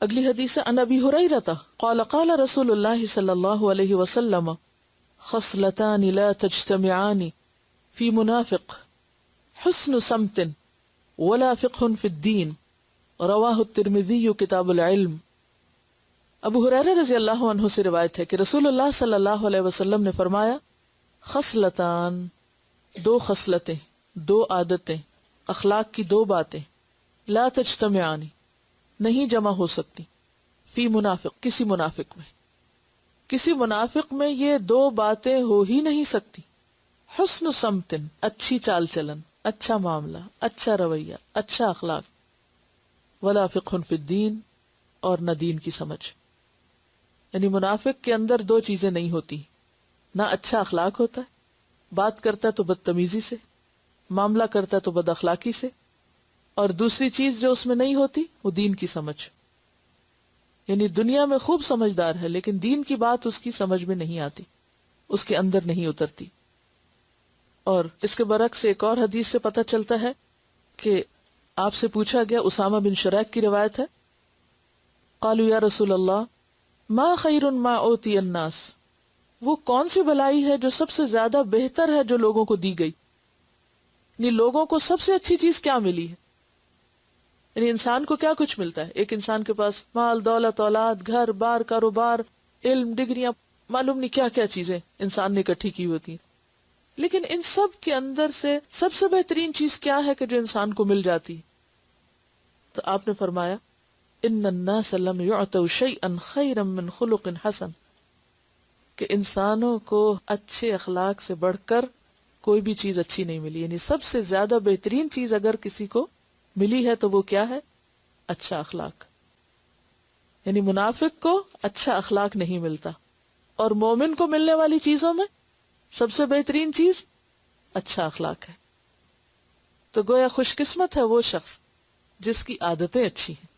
اگلی حدیث عن ابی ہریرہ قال قال رسول اللہ صلی اللہ علیہ وسلم خصلتان لا تجتمعان فی منافق حسن سمت ولا فقہ فی الدین رواہ الترمذی کتاب العلم۔ ابو ہریرہ رضی اللہ عنہ سے روایت ہے کہ رسول اللہ صلی اللہ علیہ وسلم نے فرمایا خصلتان، دو خصلتیں، دو عادتیں، اخلاق کی دو باتیں، لا تجتمعان، نہیں جمع ہو سکتی، فی منافق، کسی منافق میں، کسی منافق میں یہ دو باتیں ہو ہی نہیں سکتی۔ حسن سمتن، اچھی چال چلن، اچھا معاملہ، اچھا رویہ، اچھا اخلاق، ولا فقہ فی الدین، اور نہ دین کی سمجھ۔ یعنی منافق کے اندر دو چیزیں نہیں ہوتی، نہ اچھا اخلاق ہوتا ہے، بات کرتا ہے تو بدتمیزی سے، معاملہ کرتا ہے تو بد اخلاقی سے، اور دوسری چیز جو اس میں نہیں ہوتی وہ دین کی سمجھ۔ یعنی دنیا میں خوب سمجھدار ہے لیکن دین کی بات اس کی سمجھ میں نہیں آتی، اس کے اندر نہیں اترتی۔ اور اس کے برعکس ایک اور حدیث سے پتہ چلتا ہے کہ آپ سے پوچھا گیا، اسامہ بن شریک کی روایت ہے، قالوا یا رسول اللہ ما خیر ما اوتی الناس، وہ کون سی بھلائی ہے جو سب سے زیادہ بہتر ہے جو لوگوں کو دی گئی، یعنی لوگوں کو سب سے اچھی چیز کیا ملی ہے، یعنی انسان کو کیا کچھ ملتا ہے، ایک انسان کے پاس مال، دولت، اولاد، گھر بار، کاروبار، علم، ڈگریاں، معلوم نہیں کیا کیا چیزیں انسان نے اکٹھی کی ہوتی ہیں، لیکن ان سب کے اندر سے سب سے بہترین چیز کیا ہے کہ جو انسان کو مل جاتی؟ تو آپ نے فرمایا ان الناس لم يعطوا شيئا خيرا من خلق حسن، کہ انسانوں کو اچھے اخلاق سے بڑھ کر کوئی بھی چیز اچھی نہیں ملی، یعنی سب سے زیادہ بہترین چیز اگر کسی کو ملی ہے تو وہ کیا ہے؟ اچھا اخلاق۔ یعنی منافق کو اچھا اخلاق نہیں ملتا، اور مومن کو ملنے والی چیزوں میں سب سے بہترین چیز اچھا اخلاق ہے۔ تو گویا خوش قسمت ہے وہ شخص جس کی عادتیں اچھی ہیں،